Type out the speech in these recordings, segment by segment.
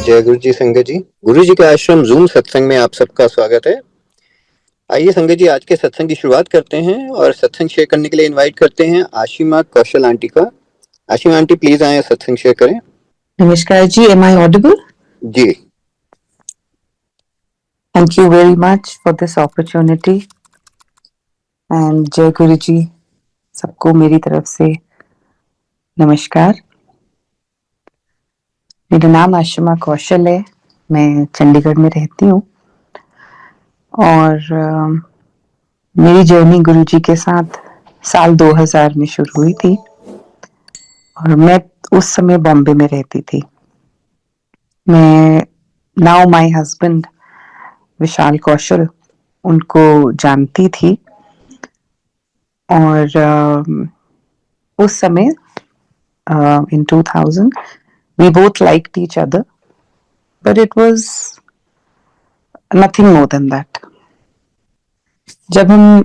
जय गुरु जी संगत जी। गुरु जी के आश्रम जूम सत्संग में आप सबका स्वागत है। आइए संगत जी, आज के सत्संग की शुरुआत करते हैं और सत्संग शेयर करने के लिए इनवाइट करते हैं आशिमा कौशल आंटी का। आशिमा आंटी प्लीज आए, सत्संग शेयर करें। नमस्कार जी, am I audible? Ji. Thank you very much for this opportunity and जय गुरु जी, सबको मेरी तरफ से नमस्कार। मेरा नाम आशिमा कौशल है, मैं चंडीगढ़ में रहती हूँ और मेरी जर्नी गुरु जी के साथ साल 2000 में शुरू हुई थी और मैं उस समय बॉम्बे में रहती थी। मैं नाउ माय हस्बैंड विशाल कौशल उनको जानती थी और उस समय in 2000 we both liked each other but it was nothing more than that. जब हम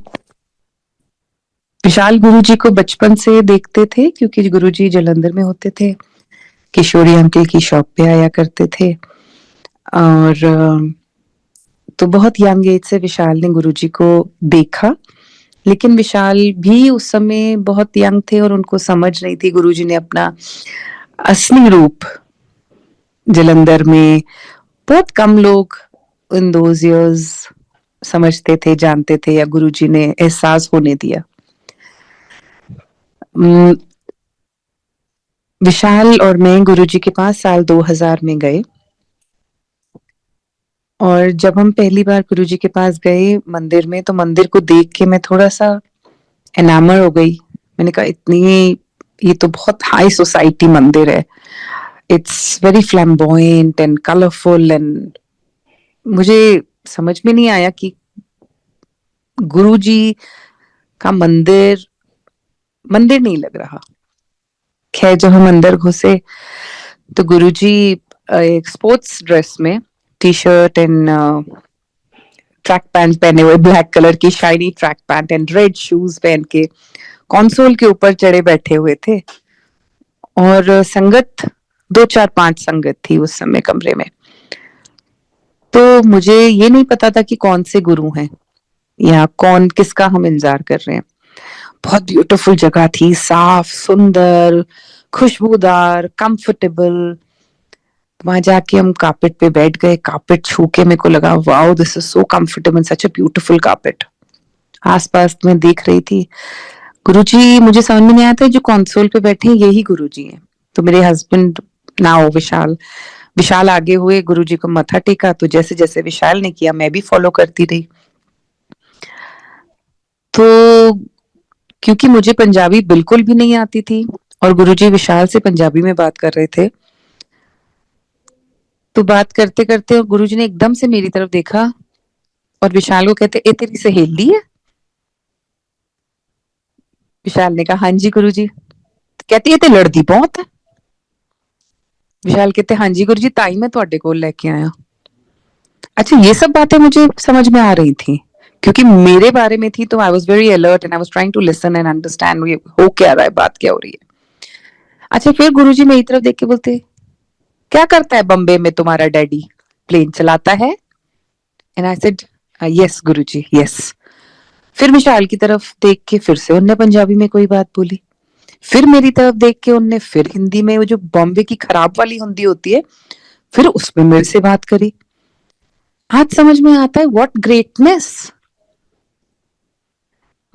विशाल गुरुजी को बचपन से देखते थे क्योंकि गुरुजी जलंधर में होते थे, किशोरी अंकल की शॉप पे आया करते थे और तो बहुत यंग एज से विशाल ने गुरुजी को देखा, लेकिन विशाल भी उस समय बहुत यंग थे और उनको समझ नहीं थी। गुरुजी ने अपना असली रूप जलंधर में बहुत कम लोग इन दोज इयर्स समझते थे, जानते थे या गुरुजी ने एहसास होने दिया। विशाल और मैं गुरुजी के पास साल 2000 में गए और जब हम पहली बार गुरुजी के पास गए मंदिर में, तो मंदिर को देख के मैं थोड़ा सा एनामर हो गई। मैंने कहा ये तो बहुत हाई सोसाइटी मंदिर है, it's very flamboyant and colourful and मुझे समझ में नहीं आया कि गुरुजी का मंदिर नहीं लग रहा। खैर जब हम अंदर घुसे तो गुरुजी एक स्पोर्ट्स ड्रेस में, T shirt and track pant पहने हुए, ब्लैक कलर की shiny track pant and red shoes पहन के कंसोल के ऊपर चढ़े बैठे हुए थे और संगत 2 4 5 संगत थी उस समय कमरे में। तो मुझे ये नहीं पता था कि कौन से गुरु हैं या कौन किसका हम इंतजार कर रहे हैं। बहुत ब्यूटीफुल जगह थी, साफ सुंदर, खुशबूदार, कंफर्टेबल। वहां जाके हम कार्पेट पे बैठ गए। कार्पेट छू के मेरे को लगा wow, this is so comfortable, such a beautiful carpet. आसपास में देख रही थी, गुरुजी मुझे समझ में नहीं आया था जो कंसोल पे बैठे हैं यही गुरुजी हैं। तो मेरे हस्बैंड नाउ विशाल आगे हुए, गुरुजी को मत्था टेका, तो जैसे जैसे विशाल ने किया मैं भी फॉलो करती रही। तो क्योंकि मुझे पंजाबी बिल्कुल भी नहीं आती थी और गुरुजी विशाल से पंजाबी में बात कर रहे थे, तो बात करते करते और गुरुजी ने एकदम से मेरी तरफ देखा और विशाल को कहते, ए तेरी सहेली है? विशाल ने कहा हाँ जी गुरुजी। कहती है ते लड़दी बहुत है। विशाल कहते हाँ जी गुरुजी, ताई मैं तुहाडे कोल लेके आया। अच्छा, ये सब बातें मुझे समझ में आ रही थी क्योंकि मेरे बारे में थी, तो I was very alert and I was trying to listen and understand हो क्या रहा है, बात क्या हो रही है। अच्छा, फिर गुरुजी मेरी तरफ देख के बोलते, क्या करता है बम्बे में तुम्हारा डैडी? प्लेन चलाता है? And I said yes Guruji yes. फिर विशाल की तरफ देख के फिर से उनने पंजाबी में कोई बात बोली, फिर मेरी तरफ देख के उनने फिर हिंदी में, वो जो बॉम्बे की खराब वाली हिंदी होती है, फिर उसमें मेरे से बात करी। आज समझ में आता है व्हाट ग्रेटनेस।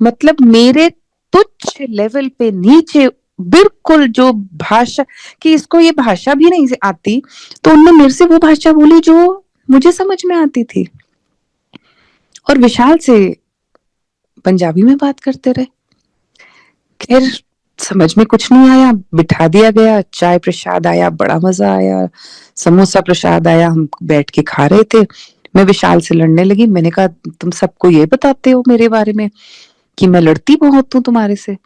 मतलब मेरे तुच्छ लेवल पे नीचे बिल्कुल जो भाषा कि इसको ये भाषा भी नहीं आती, तो उनने मेरे से वो भाषा बोली जो मुझे समझ में आती थी और विशाल से पंजाबी में बात करते रहे। खैर समझ में कुछ नहीं आया, बिठा दिया गया, चाय प्रसाद आया, बड़ा मजा आया, समोसा प्रसाद आया, हम बैठ के खा रहे थे। मैं विशाल से लड़ने लगी। मैंने कहा तुम सबको ये बताते हो मेरे बारे में कि मैं लड़ती बहुत हूं तुम्हारे से?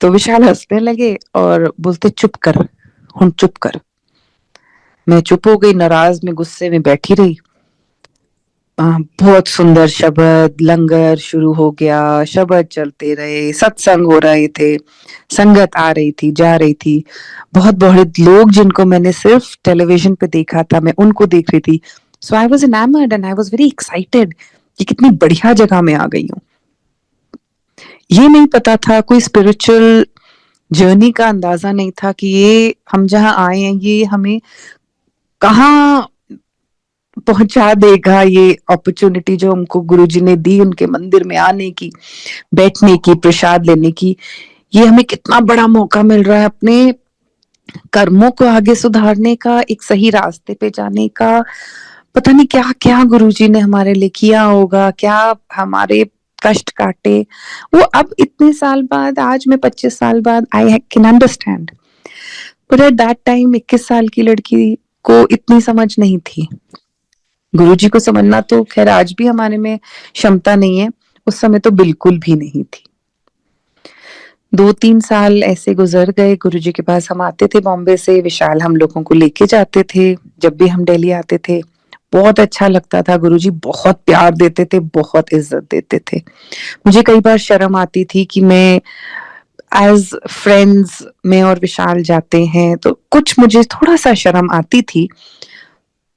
तो विशाल हंसने लगे और बोलते चुप कर, हुन चुप कर। मैं चुप हो गई, नाराज में गुस्से में बैठी रही। बहुत सुंदर शब्द, लंगर शुरू हो गया, शब्द चलते रहे, सत्संग हो रहे थे, संगत आ रही थी, जा रही थी। बहुत बहुत लोग जिनको मैंने सिर्फ टेलीविजन पे देखा था, मैं उनको देख रही थी। So I was enamoured and I was very excited कि कितनी बढ़िया जगह में आ गई हूँ। ये नहीं पता था, कोई स्पिरिचुअल जर्नी का अंदाजा नहीं था कि ये हम जहाँ आए हैं ये हमें कहाँ पहुंचा देगा। ये अपॉर्चुनिटी जो हमको गुरुजी ने दी उनके मंदिर में आने की, बैठने की, प्रसाद लेने की, ये हमें कितना बड़ा मौका मिल रहा है अपने कर्मों को आगे सुधारने का, एक सही रास्ते पे जाने का। पता नहीं क्या क्या गुरुजी ने हमारे लिए किया होगा, क्या हमारे कष्ट काटे। वो अब इतने साल बाद, आज मैं 25 साल बाद, I can understand. But at that time 21 साल की लड़की को इतनी समझ नहीं थी। गुरुजी को समझना तो खैर आज भी हमारे में क्षमता नहीं है, उस समय तो बिल्कुल भी नहीं थी। 2-3 साल ऐसे गुजर गए। गुरुजी के पास हम आते थे बॉम्बे से, विशाल हम लोगों को लेके जाते थे जब भी हम दिल्ली आते थे। बहुत अच्छा लगता था, गुरुजी बहुत प्यार देते थे, बहुत इज्जत देते थे। मुझे कई बार शर्म आती थी कि मैं एज फ्रेंड्स, मैं और विशाल जाते हैं तो कुछ मुझे थोड़ा सा शर्म आती थी।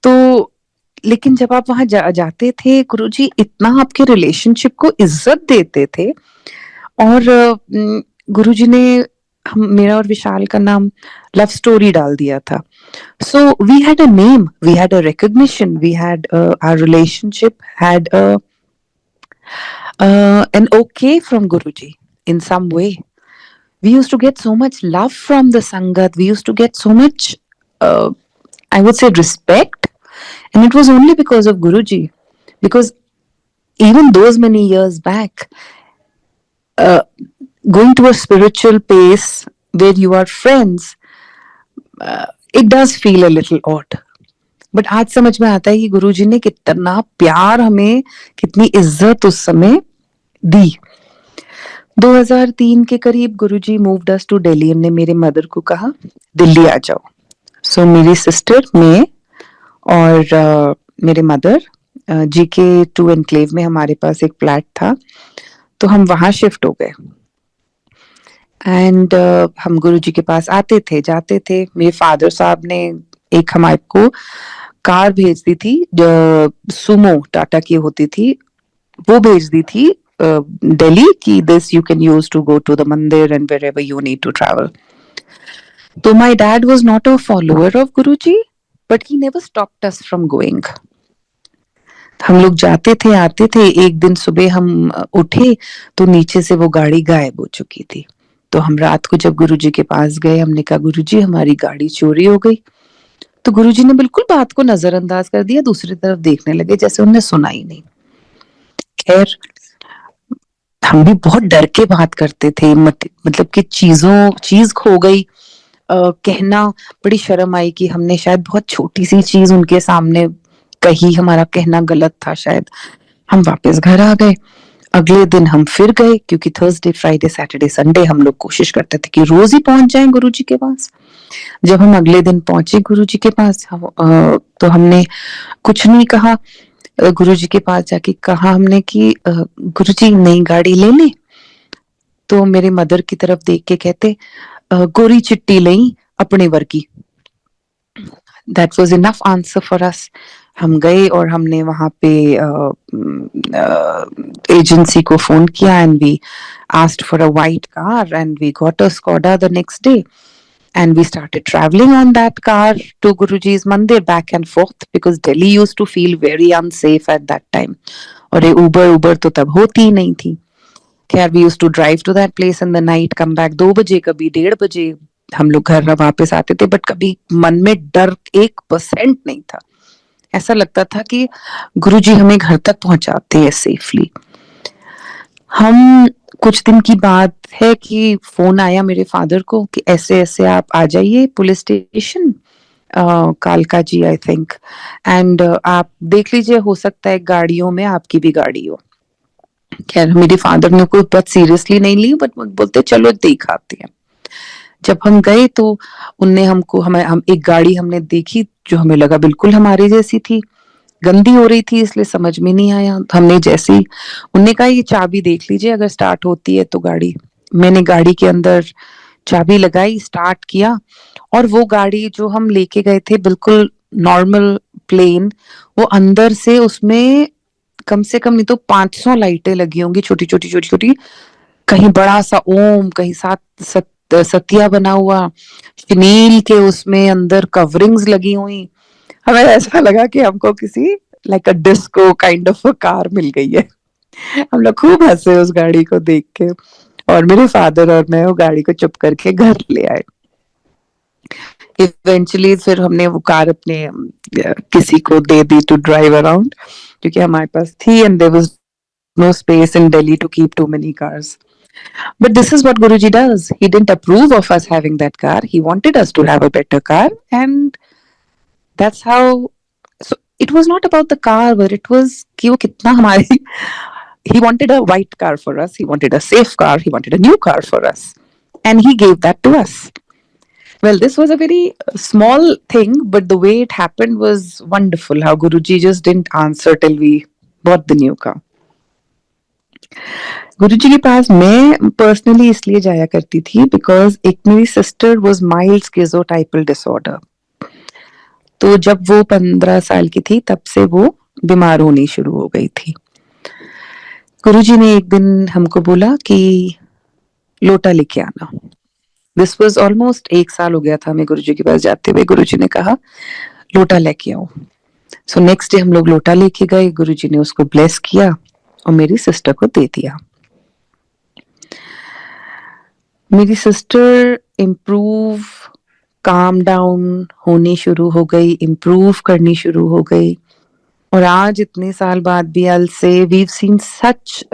तो लेकिन जब आप वहां जाते थे, गुरुजी इतना आपके रिलेशनशिप को इज्जत देते थे। और गुरुजी ने हम, मेरा और विशाल का नाम लव स्टोरी डाल दिया था। So we had a name, we had a recognition, we had our relationship had an okay from Guruji in some way. We used to get so much love from the Sangat. We used to get so much, I would say, respect. And it was only because of Guruji. Because even those many years back, uh, going to a spiritual pace where you are friends, it does feel a little odd. But आज समझ में आता है कि गुरुजी ने कितना प्यार, हमें कितनी इज्जत उस समय दी। 2003 के करीब गुरुजी मूव्ड अस टू दिल्ली। उन्होंने मेरे मदर को कहा दिल्ली आ जाओ। सो मेरी सिस्टर, मैं और मेरे मदर, जीके 2 एनक्लेव में हमारे पास एक फ्लैट था, तो हम वहां शिफ्ट हो गए। एंड हम गुरुजी के पास आते थे, जाते थे। मेरे फादर साहब ने एक हमारे को कार भेज दी थी, सुमो टाटा की होती थी, वो भेज दी थी दिल्ली की, this you can use to go to the mandir and wherever you need to travel. तो my dad was not a follower of Guruji, but he never stopped us from going. हम लोग जाते थे, आते थे। एक दिन सुबह हम उठे तो नीचे से वो गाड़ी गायब हो चुकी थी। तो हम रात को जब गुरुजी के पास गए, हमने कहा गुरुजी हमारी गाड़ी चोरी हो गई। तो गुरुजी ने बिल्कुल बात को नजरअंदाज कर दिया, दूसरी तरफ देखने लगे जैसे उन्हें सुना ही नहीं। खैर हम भी बहुत डर के बात करते थे, मतलब कि चीज खो गई। कहना बड़ी शर्म आई कि हमने शायद बहुत छोटी सी चीज उनके सामने कही, हमारा कहना गलत था शायद। हम वापस घर आ गए। अगले दिन हम फिर गए, क्योंकि थर्सडे, फ्राइडे, सैटरडे, संडे हम लोग कोशिश करते थे कि रोज ही पहुंच जाएं गुरुजी के पास। जब हम अगले दिन पहुंचे गुरुजी के पास, तो हमने कुछ नहीं कहा। गुरुजी के पास जाके कहा हमने कि गुरुजी नई गाड़ी ले ले। तो मेरे मदर की तरफ देख के कहते, गोरी चिट्टी लई अपने वर्गी। That was enough answer for us. हम गए और हमने वहां पे एजेंसी को फोन किया and we asked for a white car and we got a Skoda the next day. And we started traveling on that car to Guruji's mandir back and forth, because Delhi used to feel very unsafe at that time. और ये उबर तो तब होती ही नहीं थी। खैर we used to drive to that place in the night, come back 2 बजे, कभी 1:30 बजे हम लोग घर वापस आते थे। बट कभी मन में डर 1% नहीं था। ऐसा लगता था कि गुरुजी हमें घर तक पहुंचाते हैं सेफली। हम कुछ दिन की बात है कि फोन आया मेरे फादर को कि ऐसे ऐसे आप आ जाइए पुलिस स्टेशन, कालका जी आई थिंक, एंड आप देख लीजिए, हो सकता है गाड़ियों में आपकी भी गाड़ी हो। खैर मेरे फादर ने कोई बहुत सीरियसली नहीं ली, बट बोलते चलो देख आते हैं। जब हम गए तो उनने हमको, हम एक गाड़ी हमने देखी जो हमें लगा बिल्कुल हमारी जैसी थी। गंदी हो रही थी इसलिए समझ में नहीं आया। हमने जैसे ही उनने कहा ये चाबी देख लीजिए अगर स्टार्ट होती है तो गाड़ी। मैंने गाड़ी के अंदर चाबी लगाई, स्टार्ट किया, और वो गाड़ी जो हम लेके गए थे बिल्कुल नॉर्मल प्लेन, वो अंदर से उसमें कम से कम नहीं तो 500 लाइटें लगी होंगी, छोटी छोटी छोटी छोटी। कहीं बड़ा सा ओम, कहीं सतिया बना हुआ, नील के उसमें अंदर कवरिंग्स लगी हुई। हमें ऐसा लगा कि हमको किसी like a disco kind of a car मिल गई है। हम लोग खूब हंसे उस गाड़ी को देख के, और मेरे फादर और मैं वो गाड़ी को चुप करके घर ले आए। इवेंचुअली फिर हमने वो कार अपने किसी को दे दी टू ड्राइव अराउंड, क्योंकि हमारे पास थी and there was no space in Delhi to keep too many cars. But this is what Guruji does. He didn't approve of us having that car. He wanted us to have a better car, and that's how. So it was not about the car, but it was कि वो कितना हमारे he wanted a white car for us. He wanted a safe car. He wanted a new car for us. And he gave that to us. Well, this was a very small thing, but the way it happened was wonderful. How Guruji just didn't answer till we bought the new car. गुरुजी के पास मैं personally इसलिए जाया करती थी because एक मेरी sister was mild स्किज़ोटाइपल disorder. तो जब वो 15 साल की थी तब से वो बीमार होनी शुरू हो गई थी। गुरुजी ने एक दिन हमको बोला कि लोटा लेके आना। दिस वाज ऑलमोस्ट 1 साल हो गया था हमें गुरुजी के पास जाते हुए। गुरुजी ने कहा लोटा लेके आओ। सो नेक्स्ट डे हम लोग लोटा लेके गए, गुरुजी ने उसको ब्लेस किया और मेरी सिस्टर को दे दिया। मेरी सिस्टर इम्प्रूव, काम डाउन होनी शुरू हो गई, इम्प्रूव करनी शुरू हो गई, और आज इतने साल बाद भी I'll say we've seen such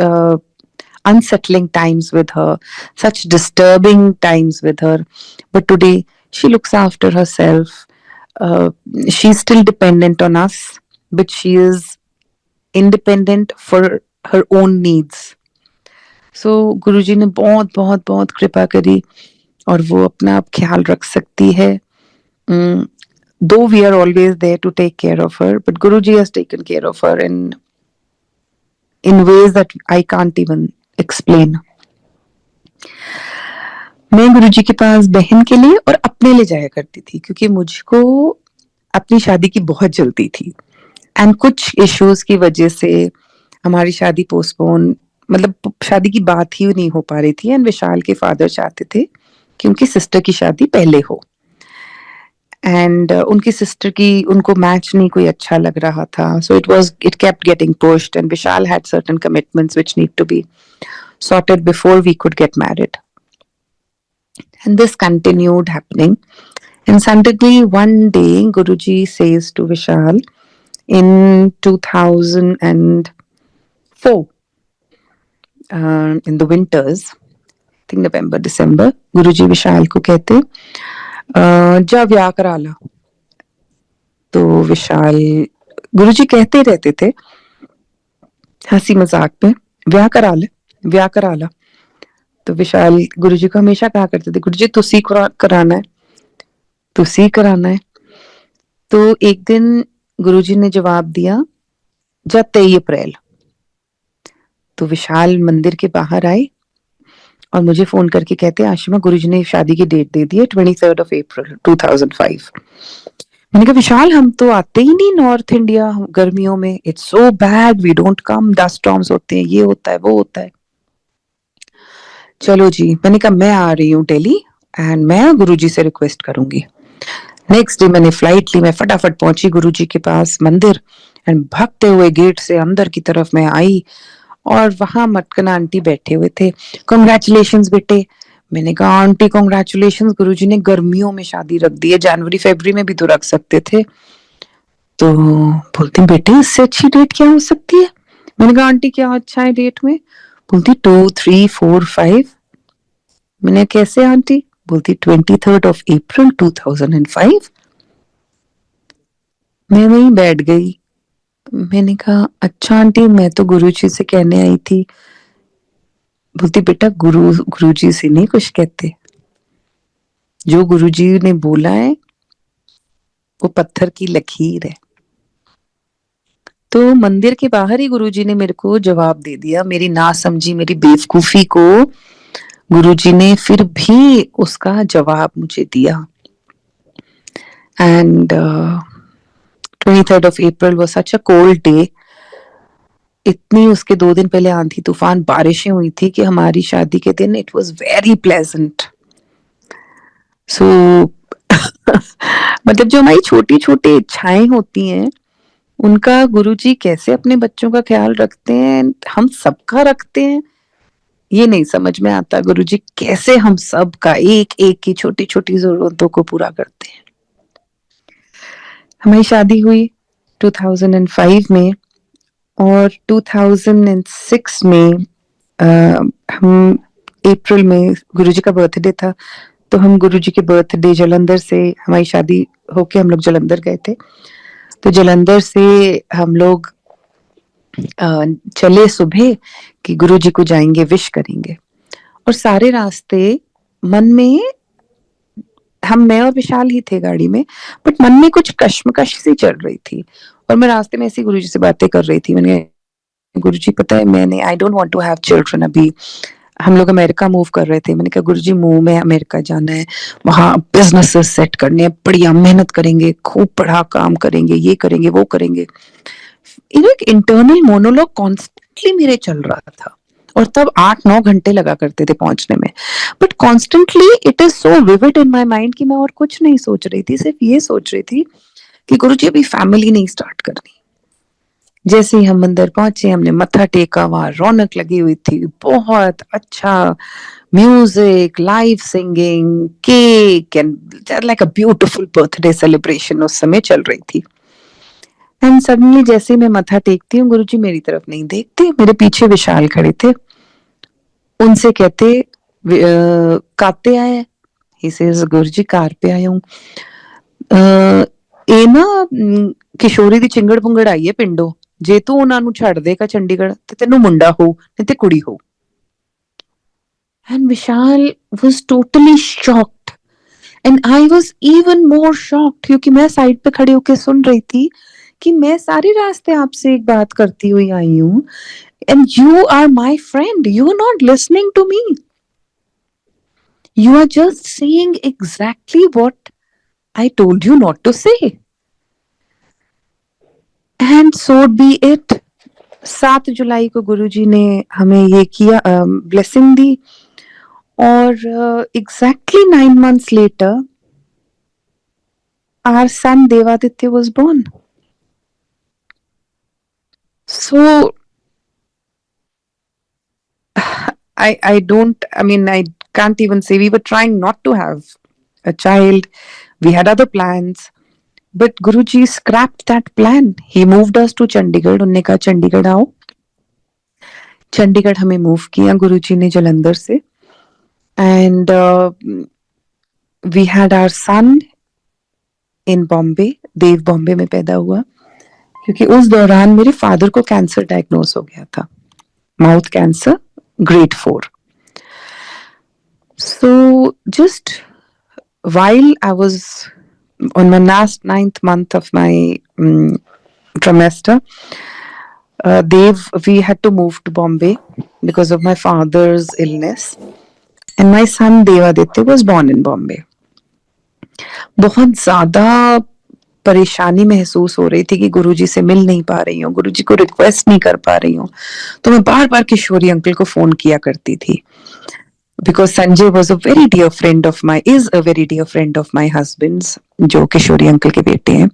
unsettling times with her, such disturbing times with her, but today she looks after herself. She's still dependent on us, but she is independent for her own needs. सो गुरुजी ने बहुत बहुत बहुत कृपा करी और वो अपना आप ख्याल रख सकती है। Though we are always there to take care of her, but Guruji has taken care of her in ways that I can't even explain. मैं गुरुजी के पास बहन के लिए और अपने लिए जाया करती थी क्योंकि मुझको अपनी शादी की बहुत जल्दी थी, एंड कुछ इश्यूज की वजह से हमारी शादी पोस्टपोन, मतलब शादी की बात ही नहीं हो पा रही थी। एंड विशाल के फादर चाहते थे कि उनकी सिस्टर की शादी पहले हो, एंड उनकी सिस्टर की उनको मैच नहीं कोई अच्छा लग रहा था। So it kept getting pushed and Vishal had certain commitments which need to be sorted before we could get married. And this continued happening. And suddenly one day Guruji says to Vishal in 2004, in the winters, I think November, December, Guruji Vishal को कहते जा व्याह करा ला। तो विशाल, गुरुजी कहते रहते थे हंसी मजाक में, व्याह करा ले, व्याह करा ला। तो विशाल गुरुजी को हमेशा कहा करते थे गुरुजी तुसी कराना है, तुसी कराना है। तो एक दिन गुरुजी ने जवाब दिया जा 23 अप्रैल। तो विशाल मंदिर के बाहर आए और मुझे फोन करके कहते आशिमा गुरुजी ने शादी की डेट दे दी है 23 अप्रैल 2005। मैंने कहा विशाल हम तो आते ही नहीं नॉर्थ इंडिया गर्मियों में, it's so bad, we don't come, dust storms होते हैं, ये होता है वो होता है। चलो जी, मैंने कहा मैं आ रही हूँ दिल्ली एंड मैं गुरुजी से रिक्वेस्ट करूंगी। नेक्स्ट डे मैंने फ्लाइट ली, मैं फटाफट पहुंची गुरुजी के पास मंदिर, एंड भागते हुए गेट से अंदर की तरफ मैं आई और वहां मटकना आंटी बैठे हुए थे। कॉन्ग्रेचुलेशंस बेटे। मैंने कहा आंटी कॉन्ग्रेचुलेशंस, गुरुजी ने गर्मियों में शादी रख दी है, जनवरी फरवरी में भी तो रख सकते थे। तो बोलती बेटे इससे अच्छी डेट क्या हो सकती है। मैंने कहा आंटी क्या अच्छा है डेट में। बोलती 2, 3, 4, 5। मैंने कैसे आंटी। बोलती 23 अप्रैल 2005। मैं वहीं बैठ गई। मैंने कहा अच्छा आंटी मैं तो गुरुजी से कहने आई थी। बोलती बेटा गुरुजी से नहीं कुछ कहते, जो गुरुजी ने बोला है वो पत्थर की लकीर है। तो मंदिर के बाहर ही गुरुजी ने मेरे को जवाब दे दिया, मेरी नासमझी, मेरी बेवकूफी को गुरुजी ने फिर भी उसका जवाब मुझे दिया. And 23rd of April was such a cold day. इतनी उसके 2 दिन पहले आंधी तूफान बारिशें हुई थी कि हमारी शादी के दिन it was very pleasant. So मतलब जो हमारी छोटी छोटी इच्छाएं होती हैं उनका गुरुजी कैसे अपने बच्चों का ख्याल रखते हैं, हम सबका रखते हैं, ये नहीं समझ में आता. गुरुजी कैसे हम सबका एक एक की छोटी छोटी जरूरतों को पूरा करते हैं. हमारी शादी हुई 2005 में और 2006 में हम अप्रैल में गुरुजी का बर्थडे था, तो हम गुरुजी के बर्थडे जलंधर से, हमारी शादी होके हम लोग जलंधर गए थे, तो जलंधर से हम लोग चले सुबह कि गुरुजी को जाएंगे विश करेंगे. और सारे रास्ते मन में मैं और विशाल ही थे गाड़ी में, बट मन में कुछ कश्मकश सी चल रही थी. और मैं रास्ते में ऐसी गुरुजी से बातें कर रही थी. मैंने, गुरुजी पता है मैंने, I don't want to have children. अभी हम लोग अमेरिका मूव कर रहे थे. मैंने कहा गुरुजी मूव में अमेरिका जाना है, वहां बिजनेसेस सेट करने हैं, बढ़िया मेहनत करेंगे, खूब पढ़ा काम करेंगे, ये करेंगे वो करेंगे. एक इंटरनल मोनोलॉग कॉन्स्टेंटली मेरे चल रहा था. और तब 8-9 घंटे लगा करते थे पहुंचने में, but constantly it is so vivid in my mind कि मैं और कुछ नहीं सोच रही थी, सिर्फ ये सोच रही थी कि गुरुजी अभी फैमिली नहीं स्टार्ट करनी. जैसे ही हम मंदिर पहुंचे, हमने मत्था टेका, वहां रौनक लगी हुई थी, बहुत अच्छा music, live singing, cake and like a beautiful birthday celebration उस समय चल रही थी. एंड सडनली जैसे मैं मत्था टेकती हूँ, गुरुजी मेरी तरफ नहीं देखते, मेरे पीछे विशाल खड़े थे. उनसे कहते काते आए, ही सेज गुरुजी कार पे आया हूँ. ਇਹ ਨਾ ਕਿਸ਼ੋਰੀ ਦੀ ਚਿੰਗੜ ਪੁੰਗੜ ਆਈ ਹੈ ਪਿੰਡੋਂ, ਜੇ ਤੂੰ ਉਹਨਾਂ ਨੂੰ ਛੱਡ ਦੇਗਾ ਚੰਡੀਗੜ੍ਹ ਤੇ ਤੈਨੂੰ ਮੁੰਡਾ ਹੋ ਨਹੀਂ ਤੇ ਕੁੜੀ ਹੋ. And Vishal was totally shocked and I was even more shocked क्योंकि मैं साइड पे खड़ी होकर सुन रही थी कि मैं सारे रास्ते आपसे एक बात करती हुई आई हूँ and you are my friend, you are not listening to me, you are just saying exactly what I told you not to say. And so be it. 7 जुलाई को गुरुजी ने हमें ये किया, ब्लेसिंग दी, और exactly 9 months later our son Devaditya was born. So I can't even say, we were trying not to have a child, we had other plans, but Guruji scrapped that plan. He moved us to Chandigarh. उन्होंने कहा चंडीगढ़ आओ. चंडीगढ़ हमें move किया गुरुजी ने जलंधर से, and we had our son in Bombay. देव बॉम्बे में पैदा हुआ क्योंकि उस दौरान मेरे फादर को कैंसर डायग्नोस हो गया था, mouth cancer, grade 4. So just while I was on my last 9th month of my trimester, we had to move to Bombay because of my father's illness, and my son Devaditya was born in Bombay. बहुत ज्यादा परेशानी महसूस हो रही थी कि गुरुजी से मिल नहीं पा रही हूँ, गुरुजी को रिक्वेस्ट नहीं कर पा रही हूँ, तो मैं बार बार किशोरी अंकल को फोन किया करती थी. Because Sanjay was a very dear friend of my, is a very dear friend of my husband's, जो किशोरी अंकल के बेटे हैं.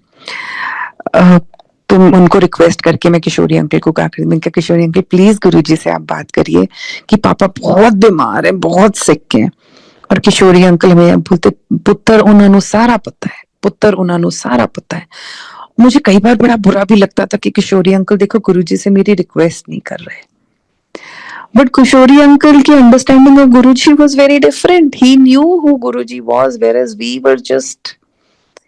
तो उनको रिक्वेस्ट करके मैं किशोरी अंकल को कहा करती, मैंने कहा किशोरी अंकल प्लीज गुरुजी से आप बात करिए कि पापा बहुत बीमार हैं, बहुत सिक हैं. और किशोरी अंकल हमें बोलते पुत्र उन्होंने सारा पता है, पुत्र उन्होंने सारा पता है. मुझे कई बार बड़ा बुरा भी लगता था कि किशोरी अंकल देखो गुरुजी से मेरी रिक्वेस्ट नहीं कर रहे. But Kishori uncle ki understanding of Guruji was very different. He knew who Guruji was, whereas we were just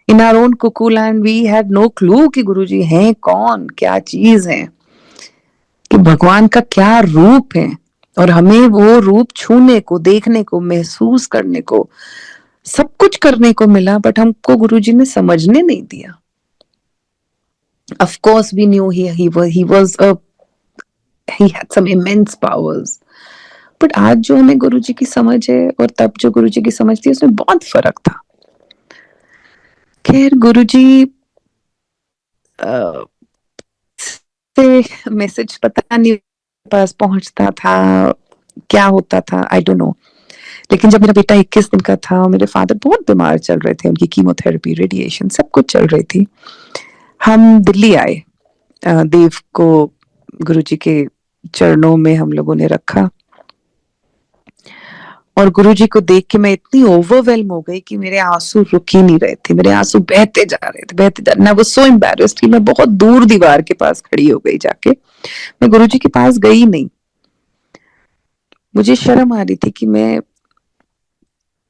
in our own cuckoo land. We had no clue कि गुरुजी हैं कौन, क्या चीज है, कि भगवान का क्या रूप है, और हमें वो रूप छूने को, देखने को, महसूस करने को, सब कुछ करने को मिला, बट हमको गुरुजी ने समझने नहीं दिया. Of course, we knew he had some immense powers. But आज जो हमें गुरुजी की समझ है और तब जो गुरुजी की समझ थी उसमें बहुत फर्क था. खैर गुरुजी से मैसेज पता नहीं पास पहुंचता था, क्या होता था, आई डोंट नो. लेकिन जब मेरा बेटा 21 दिन का था, मेरे फादर बहुत बीमार चल रहे थे, उनकी कीमोथेरेपी, रेडिएशन सब कुछ चल रही थी. हम दिल्ली आए. देव को गुरुजी के चरणों में हम लोगों ने रखा और गुरुजी को देख के मैं इतनी ओवरवेल्म हो गई कि मेरे आंसू रुक ही नहीं रहे थे. मेरे आंसू बहते जा रहे थे, बहते जा रहे. आई वाज सो एम्बैरेस्ड कि मैं बहुत दूर दीवार के पास खड़ी हो गई जाके. मैं गुरुजी के पास गई नहीं. मुझे शर्म आ रही थी कि मैं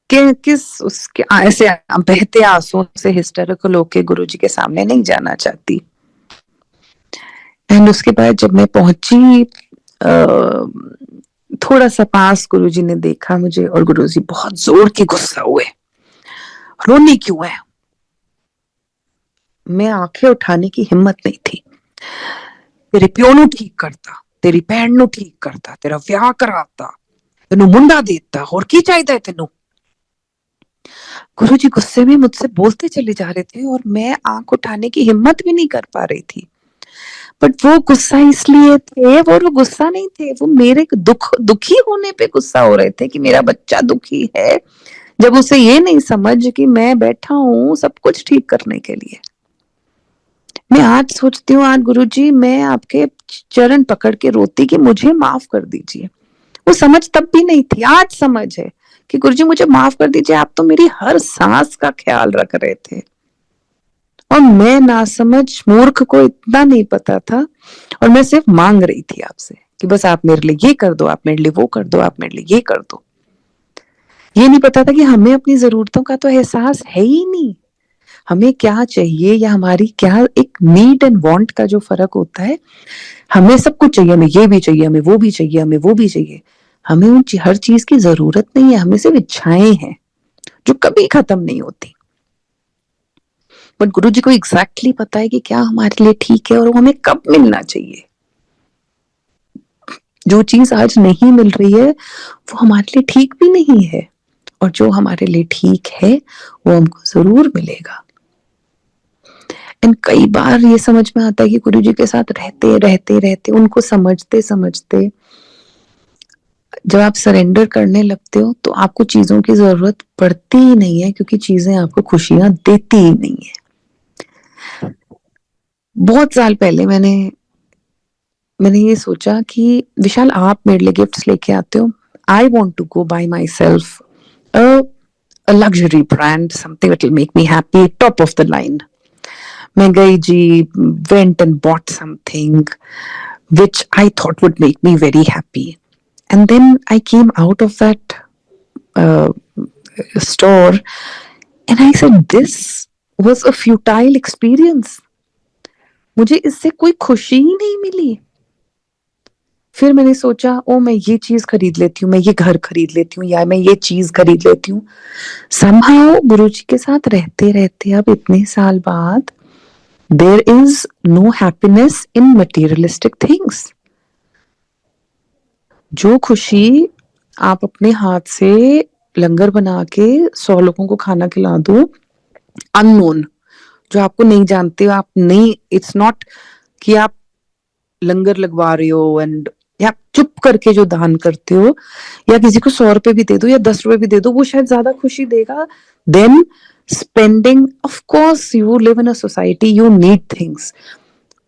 किस उसके ऐसे बहते आंसुओं से हिस्टेरिकल होके गुरुजी के सामने नहीं जाना चाहती. एंड उसके बाद जब मैं पहुंची, थोड़ा सा पास गुरुजी ने देखा मुझे और गुरुजी बहुत जोर के गुस्सा हुए. रोनी क्यों है? मैं आंखें उठाने की हिम्मत नहीं थी. तेरे प्यो नु ठीक करता, तेरी भैन नु ठीक करता, तेरा विआह कराता, तेनू मुंडा देता, और की चाहिए तेनू? गुरुजी गुस्से में मुझसे बोलते चले जा रहे थे और मैं आंख उठाने की हिम्मत भी नहीं कर पा रही थी. बट वो गुस्सा इसलिए थे, वो गुस्सा नहीं थे, वो मेरे दुखी होने पे गुस्सा हो रहे थे कि मेरा बच्चा दुखी है, जब उसे ये नहीं समझ कि मैं बैठा हूं सब कुछ ठीक करने के लिए. मैं आज सोचती हूँ, आज गुरुजी मैं आपके चरण पकड़ के रोती कि मुझे माफ कर दीजिए. वो समझ तब भी नहीं थी, आज समझ है कि गुरुजी मुझे माफ कर दीजिए, आप तो मेरी हर सांस का ख्याल रख रहे थे. और मैं नासमझ मूर्ख को इतना नहीं पता था और मैं सिर्फ मांग रही थी आपसे कि बस आप मेरे लिए ये कर दो, आप मेरे लिए वो कर दो, आप मेरे लिए ये कर दो. ये नहीं पता था कि हमें अपनी जरूरतों का तो एहसास है ही नहीं. हमें क्या चाहिए या हमारी क्या एक नीड एंड वांट का जो फर्क होता है. हमें सब कुछ चाहिए, हमें ये भी चाहिए, हमें वो भी चाहिए, हमें वो भी चाहिए. हमें हर चीज की जरूरत नहीं है, हमें सिर्फ इच्छाएं हैं जो कभी खत्म नहीं होती. बट गुरुजी को एग्जैक्टली पता है कि क्या हमारे लिए ठीक है और वो हमें कब मिलना चाहिए. जो चीज आज नहीं मिल रही है वो हमारे लिए ठीक भी नहीं है, और जो हमारे लिए ठीक है वो हमको जरूर मिलेगा. एंड कई बार ये समझ में आता है कि गुरुजी के साथ रहते रहते रहते, उनको समझते समझते जब आप सरेंडर करने लगते हो तो आपको चीजों की जरूरत पड़ती ही नहीं है, क्योंकि चीजें आपको खुशियां देती ही नहीं है. बहुत साल पहले मैंने ये सोचा कि विशाल आप मेरे लिए गिफ्ट्स लेके आते हो, I want to go buy myself a luxury brand, something that will make me happy, top of the line. मैं गई जी, went and bought something which I thought would make me very happy. And then I came out of that store and I said, this was a futile experience. मुझे इससे कोई खुशी ही नहीं मिली. फिर मैंने सोचा, ओ मैं ये चीज खरीद लेती हूँ, मैं ये घर खरीद लेती हूँ, या मैं ये चीज खरीद लेती हूँ. somehow गुरुजी के साथ रहते रहते अब इतने साल बाद there is no happiness in materialistic things. जो खुशी आप अपने हाथ से लंगर बना के 100 लोगों को खाना खिला दो, अननोन, जो आपको नहीं जानते हो, आप नहीं, इट्स नॉट कि आप लंगर लगवा रहे हो एंड या चुप करके जो दान करते हो, या किसी को 100 रुपए भी दे दो या 10 रुपए भी दे दो, वो शायद ज्यादा खुशी देगा then spending. Of course you live in a society, you need things,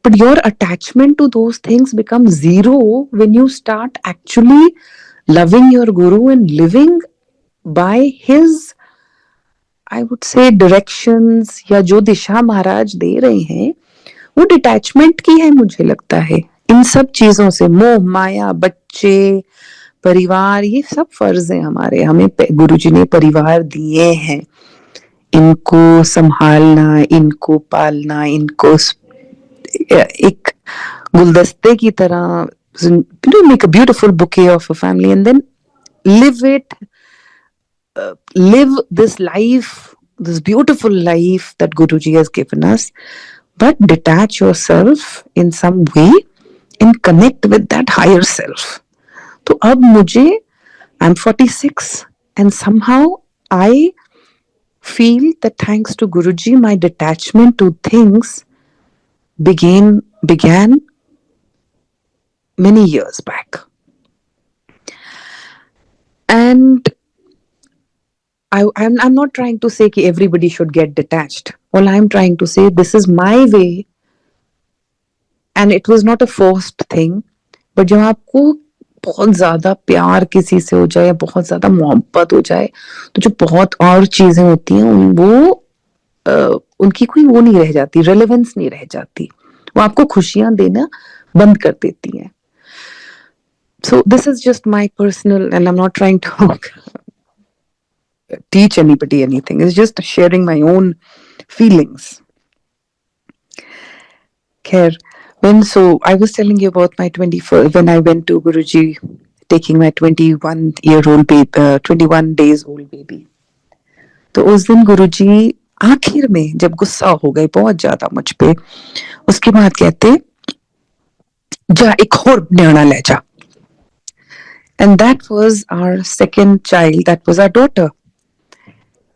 but your attachment to those things becomes zero when you start actually loving your guru and living by his, I would say, directions, या जो दिशा महाराज दे रहे हैं वो detachment की है. मुझे लगता है इन सब चीजों से, मोह माया, बच्चे, परिवार, ये सब फर्ज है हमारे. हमें गुरुजी ने परिवार दिए हैं, इनको संभालना, इनको पालना, इनको एक गुलदस्ते की तरह, make a beautiful bouquet of a family and then live this life, this beautiful life that Guruji has given us but detach yourself in some way and connect with that higher self. तो अब मुझे I'm 46 and somehow I feel that thanks to Guruji, my detachment to things began many years back. And I'm not trying to say that everybody should get detached. All I'm trying to say, this is my way, and it was not a forced thing. But जब आपको बहुत ज्यादा प्यार किसी से हो जाए, बहुत ज्यादा मोहब्बत हो जाए, तो जो बहुत और चीजें होती हैं वो उनकी कोई वो नहीं रह जाती, रेलेवेंस नहीं रह जाती, वो आपको खुशियां देना बंद कर देती हैं. So this is just my personal, and I'm not trying to teach anybody anything. It's just sharing my own feelings. Khair, so I was telling you about my 21st, when I went to Guruji, taking my 21-year-old baby, 21 days old baby. तो उस दिन गुरुजी आखिर में जब गुस्सा हो गए बहुत ज्यादा मुझ पे, उसके बाद कहते, जा एक और न्याणा ले जा. And that was our second child, that was our daughter.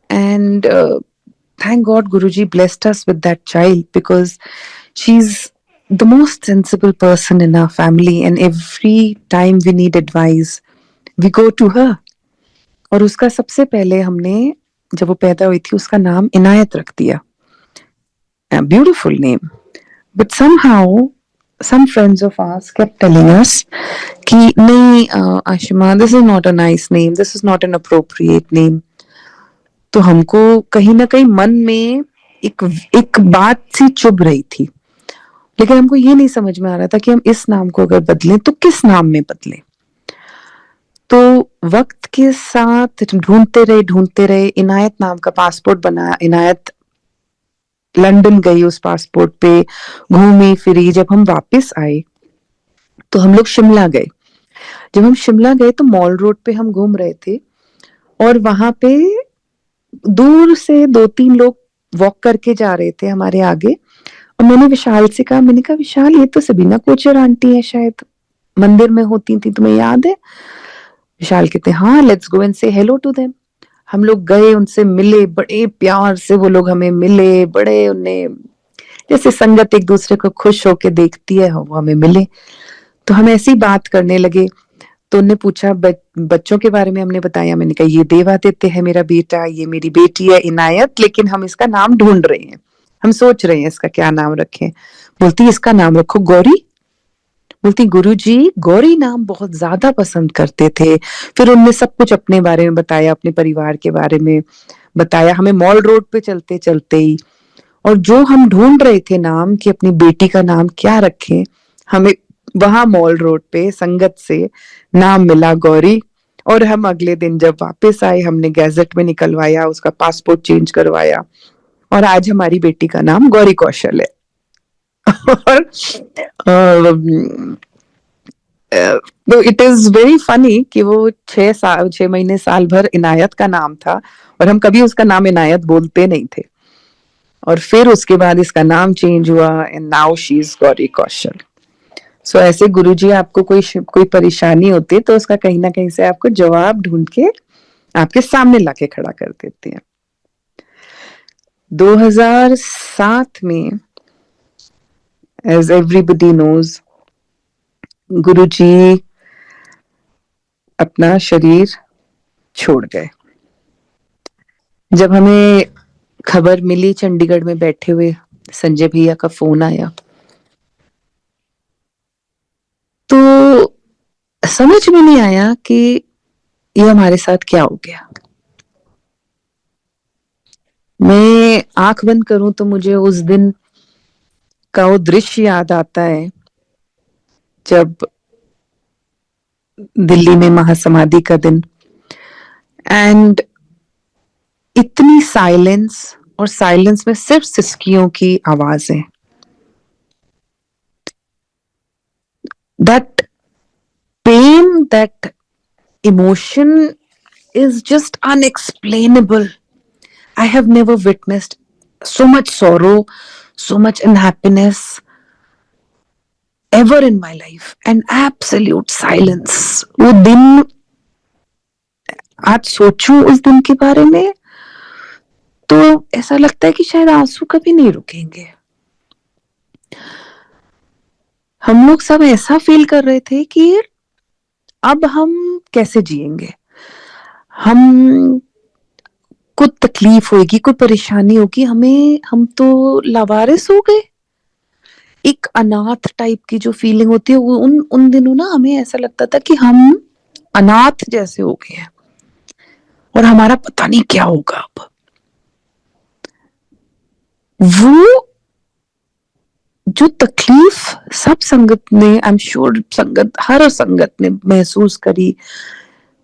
And thank God Guruji blessed us with that child, because she's the most sensible person in our family, and every time we need advice, we go to her. और उसका सबसे पहले हमने, जब वो पैदा हुई थी, उसका नाम इनायत रख दिया. A beautiful name. But somehow some friends of ours kept telling us कि नहीं Ashima, this is not a nice name, this is not an appropriate name. तो हमको कहीं ना कहीं मन में एक बात सी चुभ रही थी, लेकिन हमको ये नहीं समझ में आ रहा था कि हम इस नाम को अगर बदलें तो किस नाम में बदलें. तो वक्त के साथ ढूंढते रहे, इनायत नाम का पासपोर्ट बनाया. इनायत लंदन गई, उस पासपोर्ट पे घूमी फिरी. जब हम वापस आए तो हम लोग शिमला गए. जब हम शिमला गए तो मॉल रोड पे हम घूम रहे थे, और वहां पे दूर से 2-3 लोग वॉक करके जा रहे थे हमारे आगे. और मैंने विशाल से कहा, मैंने कहा विशाल, ये तो सबीना कोचर आंटी है, शायद मंदिर में होती थी, तुम्हें याद है? विशाल कहते, हाँ, लेट्स गो एंड से हेलो टू देम. हम लोग गए, उनसे मिले, बड़े प्यार से वो लोग हमें मिले, बड़े उन्हें जैसे संगत एक दूसरे को खुश होके देखती है, वो हमें मिले. तो हम ऐसी बात करने लगे. तो उन्होंने पूछा बच्चों के बारे में, हमने बताया. मैंने कहा ये देवादित्य है मेरा बेटा, ये मेरी बेटी है इनायत, लेकिन हम इसका नाम ढूंढ रहे हैं, हम सोच रहे हैं इसका क्या नाम रखें. बोलती इसका नाम रखो गौरी. बोलती गुरुजी गौरी नाम बहुत ज्यादा पसंद करते थे. फिर उनने सब कुछ अपने बारे में बताया, अपने परिवार के बारे में बताया हमें मॉल रोड पे चलते चलते ही. और जो हम ढूंढ रहे थे नाम कि अपनी बेटी का नाम क्या रखें, हमें वहां मॉल रोड पे संगत से नाम मिला गौरी. और हम अगले दिन जब वापस आए, हमने गैजेट में निकलवाया, उसका पासपोर्ट चेंज करवाया, और आज हमारी बेटी का नाम गौरी कौशल है. और तो इट इज वेरी फनी कि वो 6 महीने साल भर इनायत का नाम था, और हम कभी उसका नाम इनायत बोलते नहीं थे. और फिर उसके बाद इसका नाम चेंज हुआ, and now she is Gauri Kaushal. So ऐसे गुरुजी आपको कोई परेशानी होती है तो उसका कहीं ना कहीं से आपको जवाब ढूंढ के आपके सामने लाके खड़ा कर देते हैं. 2007 में, एज एवरीबडी नोज, गुरुजी अपना शरीर छोड़ गए. जब हमें खबर मिली, चंडीगढ़ में बैठे हुए संजय भैया का फोन आया, तो समझ में नहीं आया कि ये हमारे साथ क्या हो गया. मैं आंख बंद करूं तो मुझे उस दिन का वो दृश्य याद आता है जब दिल्ली में महासमाधि का दिन, एंड इतनी साइलेंस, और साइलेंस में सिर्फ सिसकियों की आवाजें. That pain, that emotion is just unexplainable. I have never witnessed so much sorrow, so much in happiness ever in my life and absolute silence. वो दिन आज सोचूं उस दिन के बारे में तो ऐसा लगता है कि शायद आंसू कभी नहीं रुकेंगे. हम लोग सब ऐसा फील कर रहे थे कि अब हम कैसे जिएंगे, हम को तकलीफ होगी, कोई परेशानी होगी, हम तो लावारिस हो गए. एक अनाथ टाइप की जो फीलिंग होती है वो उन दिनों ना हमें ऐसा लगता था कि हम अनाथ जैसे हो गए हैं और हमारा पता नहीं क्या होगा अब. वो जो तकलीफ सब संगत ने, आई एम श्योर हर संगत ने महसूस करी.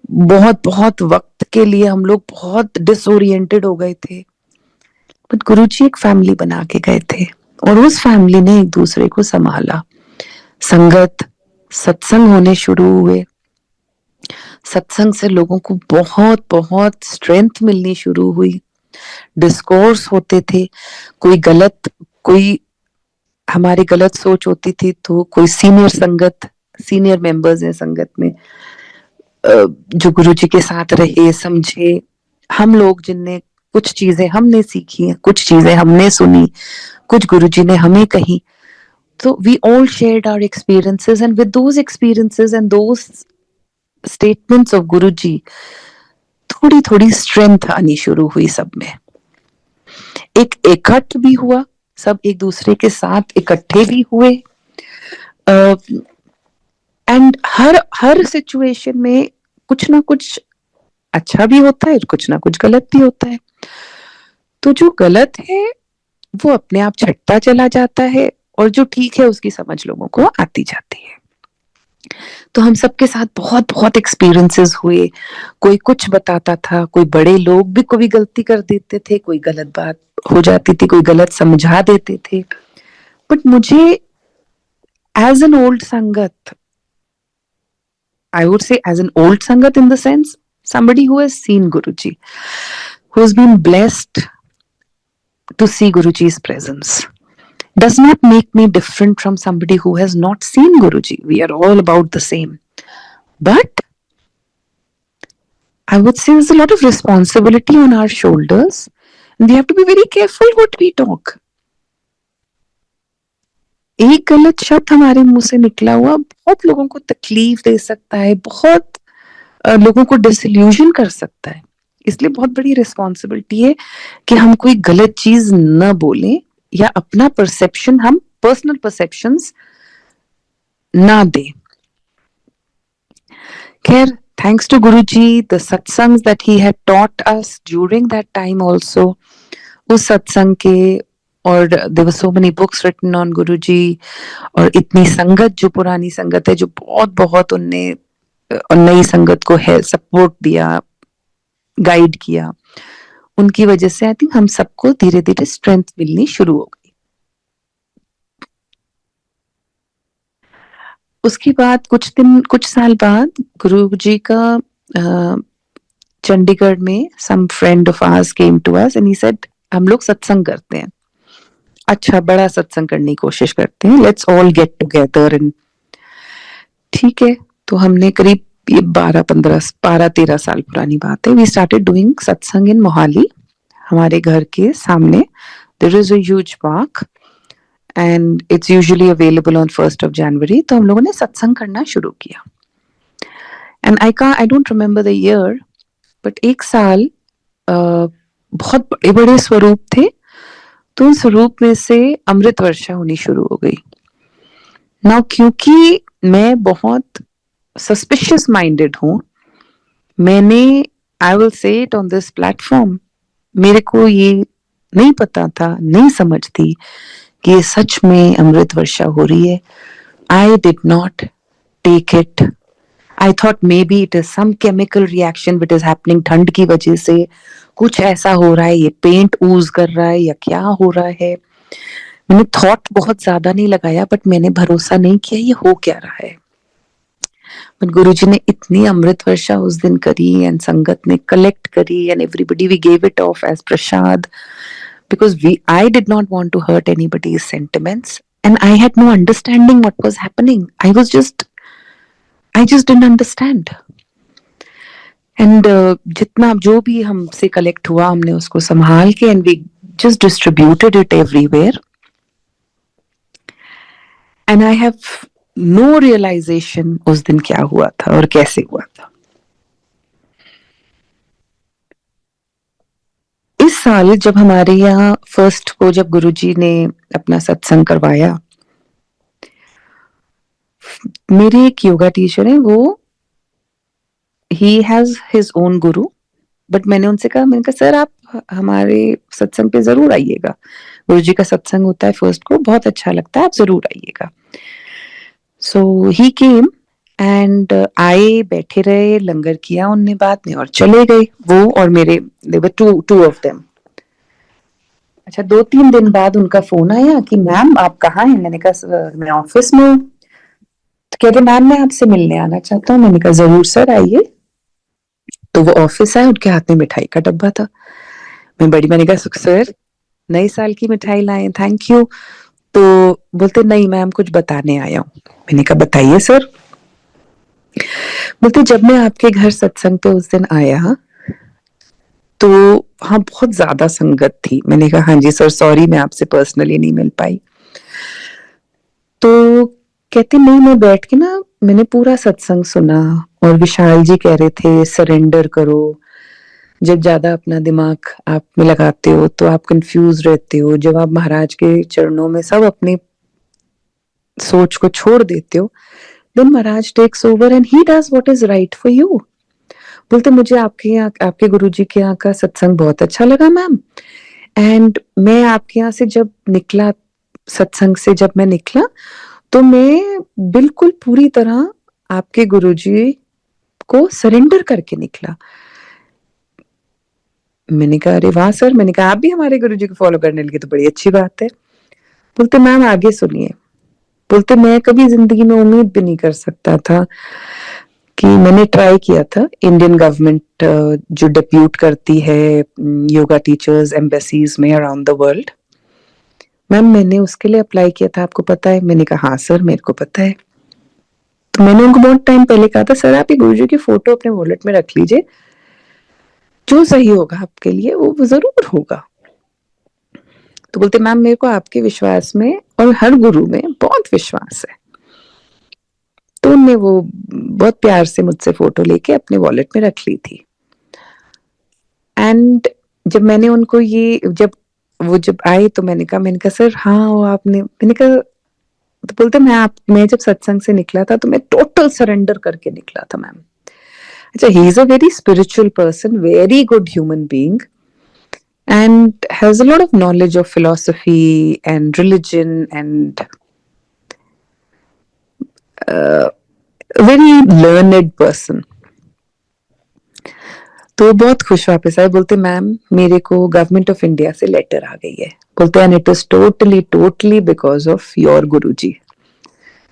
बहुत बहुत वक्त के लिए हम लोग बहुत डिसोरिएंटेड हो गए थे, बट गुरुजी एक फैमिली बना के गए थे और उस फैमिली ने एक दूसरे को संभाला. संगत, सत्संग होने शुरू हुए. सत्संग से लोगों को बहुत बहुत स्ट्रेंथ मिलनी शुरू हुई. डिस्कोर्स होते थे. कोई हमारी गलत सोच होती थी तो कोई सीनियर मेंबर्स हैं संगत में जो गुरुजी के साथ रहे, समझे. हम लोग जिनने कुछ चीजें हमने सीखी, कुछ चीजें हमने सुनी, कुछ गुरुजी ने हमें कही. तो we all shared our experiences and with those experiences and those statements of Guruji थोड़ी थोड़ी स्ट्रेंथ आनी शुरू हुई सब में. एक इकट्ठ भी हुआ, सब एक दूसरे के साथ इकट्ठे भी हुए. एंड हर सिचुएशन में कुछ ना कुछ अच्छा भी होता है, कुछ ना कुछ गलत भी होता है. तो जो गलत है वो अपने आप छटता चला जाता है और जो ठीक है उसकी समझ लोगों को आती जाती है. तो हम सबके साथ बहुत बहुत एक्सपीरियंसेस हुए. कोई कुछ बताता था, कोई बड़े लोग भी कोई गलती कर देते थे, कोई गलत बात हो जाती थी, कोई गलत समझा देते थे. बट मुझे as an old sangat, I would say as an old sangat in the sense somebody who has seen Guruji, who has been blessed to see Guruji's presence, does not make me different from somebody who has not seen Guruji. We are all about the same. But I would say there's a lot of responsibility on our shoulders and we have to be very careful what we talk. एक गलत शब्द हमारे मुंह से निकला हुआ बहुत लोगों को तकलीफ दे सकता है, बहुत लोगों को डिसइल्यूजन कर सकता है. इसलिए बहुत बड़ी रिस्पॉन्सिबिलिटी है कि हम कोई गलत चीज न बोलें या अपना परसेप्शन, हम पर्सनल परसेप्शंस ना दें. खैर, thanks to Guruji, the satsangs that he had taught us during that time also, उस सत्संग के, और there were so many books written on Guruji, और इतनी संगत जो पुरानी संगत है जो बहुत बहुत उनने नई संगत को है सपोर्ट दिया, गाइड किया, उनकी वजह से आई थिंक हम सबको धीरे धीरे स्ट्रेंथ मिलनी शुरू हो गई. उसके बाद कुछ साल बाद गुरुजी का चंडीगढ़ में some friend of ours came to us and he said हम लोग सत्संग करते हैं, अच्छा बड़ा सत्संग करने की कोशिश करते हैं, let's all get together. and ठीक है, तो हमने करीब ये 12-13 साल पुरानी बात है, वी स्टार्टेड डूइंग सत्संग इन मोहाली. हमारे घर के सामने there is a huge park and it's usually available on 1st of January. तो हम लोगों ने सत्संग करना शुरू किया. And I don't remember the year, but एक साल बहुत बड़े बड़े स्वरूप थे, तो उन स्वरूप में से अमृत वर्षा होनी शुरू हो गई. नाउ क्योंकि मैं बहुत सस्पिशियस माइंडेड हूं, मैंने, I will say it on this platform, मेरे को ये नहीं पता था, नहीं समझ थी कि ये सच में अमृत वर्षा हो रही है. I did not take it. I thought maybe it is some chemical reaction which is happening, ठंड की वजह से कुछ ऐसा हो रहा है, ये पेंट ऊज कर रहा है या क्या हो रहा है. मैंने थॉट बहुत ज्यादा नहीं लगाया, बट मैंने भरोसा नहीं किया ये हो क्या रहा है. बट गुरुजी ने इतनी अमृत वर्षा उस दिन करी एंड संगत ने कलेक्ट करी and everybody we gave it off as prasad. because I did not want to hurt anybody's sentiments, and I had no understanding what was happening. I just didn't understand. And जितना जो भी हमसे collect हुआ हमने उसको संभाल के and we just distributed it everywhere and I have no realization उस दिन क्या हुआ था और कैसे हुआ था. इस साल जब हमारे यहाँ फर्स्ट को जब गुरुजी ने अपना सत्संग करवाया, मेरे एक योगा टीचर है, वो he has his own Guru, but मैंने कहा सर आप हमारे सत्संग पे जरूर आइएगा, गुरुजी का सत्संग होता है फर्स्ट को, बहुत अच्छा लगता है, आप जरूर आइएगा. सो ही केम एंड आए, बैठे रहे, लंगर किया उनने बाद में और चले गए. वो और मेरे देवर टू ऑफ देम. अच्छा, 2-3 दिन बाद उनका फोन आया कि मैम आप कहाँ हैं. मैंने कहा मैं ऑफिस में हूँ. तो कहते मैम मैं आपसे मिलने आना चाहता हूँ. मैंने कहा जरूर सर आइए. तो वो ऑफिस आए, उनके हाथ में मिठाई का डब्बा था. मैंने कहा सर नए साल की मिठाई लाए, थैंक यू. तो बोलते नहीं मैम कुछ बताने आया हूँ. मैंने कहा बताइए सर. बोलते जब मैं आपके घर सत्संग पे उस दिन आया तो हाँ बहुत ज्यादा संगत थी. मैंने कहा हाँ जी सर सॉरी मैं आपसे पर्सनली नहीं मिल पाई. तो कहते नहीं, मैं बैठ के ना मैंने पूरा सत्संग सुना और विशाल जी कह रहे थे सरेंडर करो. जब ज्यादा अपना दिमाग आप में लगाते हो तो आप कंफ्यूज रहते हो. जब आप महाराज के चरणों में सब अपनी सोच को छोड़ देते हो, then Maharaj takes over and he does what is right for you. बोलते मुझे आपके गुरुजी के यहाँ का सत्संग बहुत अच्छा लगा मैम. एंड मैं आपके यहाँ से जब निकला, सत्संग से जब मैं निकला तो मैं बिल्कुल पूरी तरह आपके गुरुजी को सरेंडर करके निकला. मैंने कहा अरे वाह सर. मैंने कहा आप भी हमारे गुरुजी को फॉलो करने लगे तो बड़ी अच्छी बात है. बोलते मैम आगे सुनिए. बोलते मैं कभी जिंदगी में उम्मीद भी नहीं कर सकता था कि मैंने ट्राई किया था. इंडियन गवर्नमेंट जो डिप्यूट करती है योगा टीचर्स एम्बेसीज में अराउंड द वर्ल्ड, मैम मैंने उसके लिए अप्लाई किया था, आपको पता है. मैंने कहा हाँ सर मेरे को पता है. तो मैंने उनको बहुत टाइम पहले कहा था सर आप ये गुरुजी की फोटो अपने वॉलेट में रख लीजिए, जो सही होगा आपके लिए वो जरूर होगा. तो बोलते मैम मेरे को आपके विश्वास में और हर गुरु में बहुत विश्वास है. तो उनने वो बहुत प्यार से मुझसे फोटो लेके अपने वॉलेट में रख ली थी. एंड जब मैंने उनको ये जब आए तो मैंने कहा सर हाँ वो आपने. मैंने कहा तो बोलते मैं जब सत्संग से निकला था तो मैं टोटल सरेंडर करके निकला था मैम. अच्छा, he is a very spiritual person, very good human being and has a lot of knowledge of philosophy and religion and very learned person. तो बहुत खुश वापस आए. बोलते मैम मेरे को गवर्नमेंट ऑफ इंडिया से लेटर आ गई है. बोलते and it is totally because of your Guruji.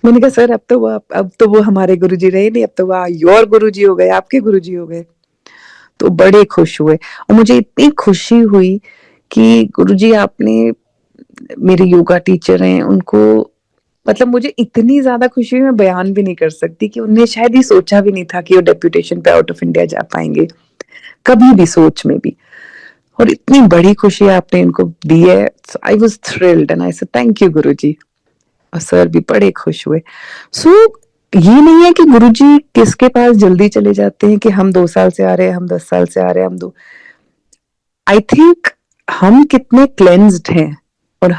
मैंने कहा सर अब तो वो हमारे गुरुजी रहे नहीं, अब तो वो योर गुरुजी हो गए, आपके गुरुजी हो गए. तो बड़े खुश हुए और मुझे इतनी खुशी हुई कि गुरुजी आपने, मेरे योगा टीचर हैं उनको, मतलब मुझे इतनी ज्यादा खुशी हुई मैं बयान भी नहीं कर सकती कि उन्हें शायद ही सोचा भी नहीं था कि वो डेप्यूटेशन पे आउट ऑफ इंडिया जा पाएंगे, कभी भी सोच में भी. और इतनी बड़ी खुशी आपने इनको दी है. I was thrilled and I said thank you Guruji. और सर भी बड़े खुश हुए. सो ये नहीं है कि गुरुजी किसके पास जल्दी चले जाते हैं कि हम 2 साल से आ रहे हैं, हम 10 साल से आ रहे हैं, आई थिंक हम कितने क्लेंस्ड हैं और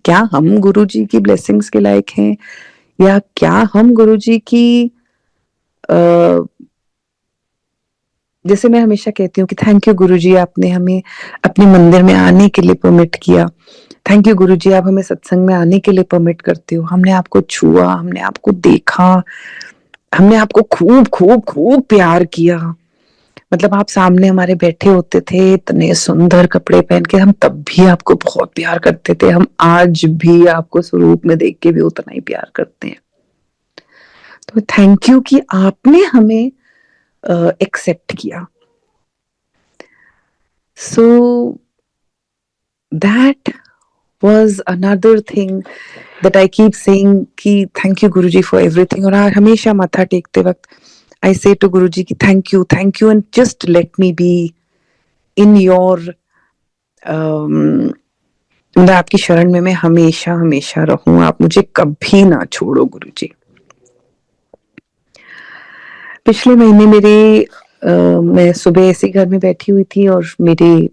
क्या हम गुरुजी की ब्लेसिंग्स के लायक हैं, या क्या हम गुरुजी की जैसे मैं हमेशा कहती हूँ कि थैंक यू गुरुजी आपने हमें अपने मंदिर में आने के लिए परमिट किया. थैंक यू गुरुजी आप हमें सत्संग में आने के लिए परमिट करते हो. हमने आपको छुआ, हमने आपको देखा, हमने आपको खूब खूब खूब प्यार किया. मतलब आप सामने हमारे बैठे होते थे इतने सुंदर कपड़े पहन के, हम तब भी आपको बहुत प्यार करते थे. हम आज भी आपको स्वरूप में देख के भी उतना ही प्यार करते हैं. तो थैंक यू कि आपने हमें एक्सेप्ट किया. सो that was another thing that I keep saying कि thank you Guruji for everything. और हमेशा माथा टेकते वक्त I say to Guruji कि thank you and just let me be in your मतलब आपकी शरण में मैं हमेशा हमेशा रहूं, आप मुझे कभी ना छोड़ो गुरुजी। पिछले महीने मैं सुबह ऐसे घर में बैठी हुई थी और मेरी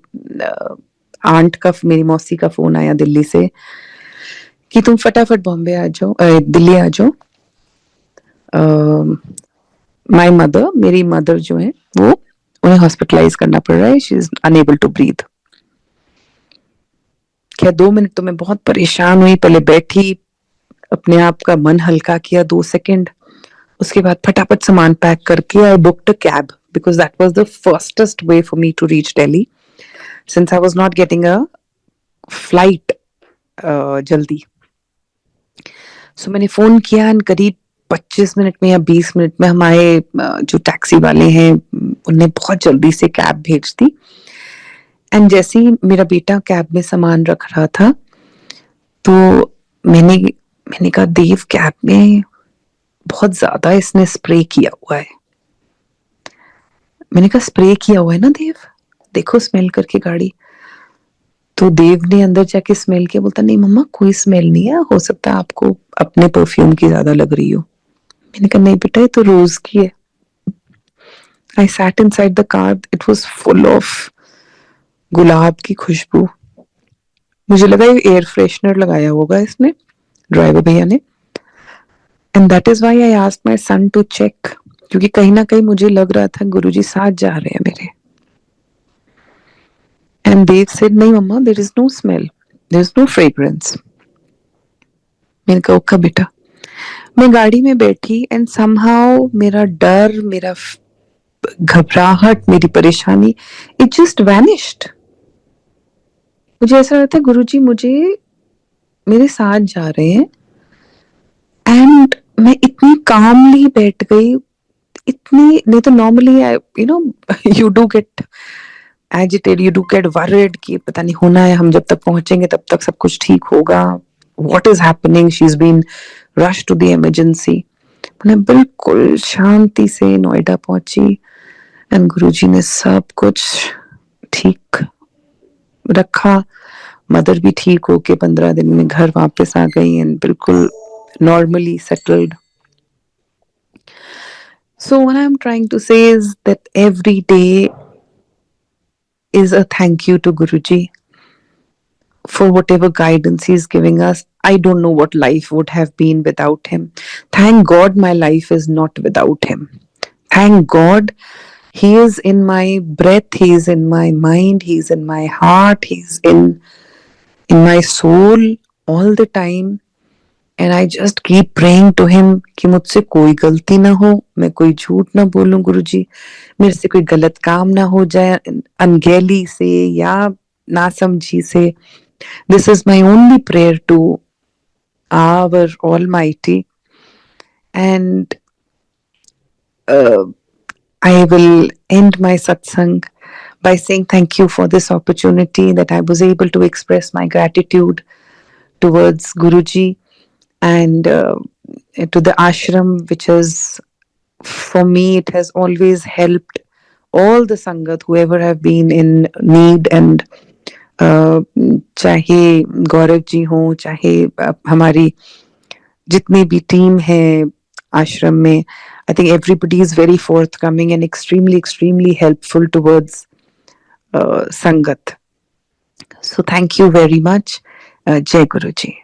मेरी मौसी का फोन आया दिल्ली से कि तुम फटाफट बॉम्बे आ जाओ, दिल्ली आ जाओ। मेरी मदर जो है वो उन्हें हॉस्पिटलाइज करना पड़ रहा है, she is unable to breathe. क्या 2 मिनट तो मैं बहुत परेशान हुई, पहले बैठी, अपने आप का मन हल्का किया 2 सेकंड, उसके बाद फटाफट सामान पैक करके I booked a cab because that was the fastest way for me to reach Delhi since I was not getting a flight जल्दी। सो मैंने फोन किया एंड करीब 25 मिनट में या 20 मिनट में हमारे जो टैक्सी वाले हैं उन्हें बहुत जल्दी से कैब भेज दी। एंड जैसे ही मेरा बेटा कैब में सामान रख रहा था तो मैंने कहा देव कैब में बहुत ज्यादा इसने स्प्रे किया हुआ है। मैंने कहा स्प्रे किया हुआ है ना देव, देखो स्मेल करके गाड़ी। तो देव ने अंदर जाके स्मेल किया, बोलता नहीं मम्मा कोई स्मेल नहीं है, हो सकता है आपको अपने परफ्यूम की ज्यादा लग रही हो। मैंने कहा नहीं बेटा ये तो रोज की है। I sat inside the car, it was full of गुलाब की खुशबू। मुझे लगा ये एयर फ्रेशनर लगाया होगा इसने, ड्राइवर भैया ने। And that is why I asked my son to check, क्योंकि कहीं ना कहीं मुझे लग रहा था गुरुजी साथ जा रहे हैं मेरे। एंड देव सेड नहीं mamma there is no smell, there is no fragrance. मैंने कहा ओके बेटा। मैं गाड़ी में बैठी एंड समहाउ मेरा डर, मेरा घबराहट, मेरी परेशानी, इट जस्ट वैनिश्ड। मुझे ऐसा लगता है गुरुजी मुझे मेरे साथ जा रहे हैं एंड मैं इतनी कामली बैठ गई, इतनी, नहीं तो normally you know you do get agitated, you do get worried कि पता नहीं होना है, हम जब तक पहुंचेंगे तब तक सब कुछ ठीक होगा, what is happening, she is been rush to the emergency. मैं बिल्कुल शांति से नोएडा पहुंची एंड गुरुजी ने सब कुछ ठीक रखा। मदर भी ठीक होके 15 दिन में घर वापस आ गई एंड बिल्कुल normally settled. So what I'm trying to say is that every day is a thank you to Guruji for whatever guidance he's giving us. I don't know what life would have been without him. Thank God my life is not without him. Thank God he is in my breath, he is in my mind, he is in my heart, he's in my soul all the time. And I just keep praying to him कि मुझसे कोई गलती ना हो, मैं कोई झूठ ना बोलूं गुरुजी, मेरे से कोई गलत काम ना हो जाए अनगहली से या नासमझी से। This is my only prayer to our Almighty, and I will end my satsang by saying thank you for this opportunity that I was able to express my gratitude towards Guruji and to the ashram, which is, for me, it has always helped all the sangat, whoever have been in need, and चाहे गौरव जी हो, चाहे हमारी जितनी भी team है आश्रम में, I think everybody is very forthcoming and extremely helpful towards sangat. So thank you very much. Jai Guruji.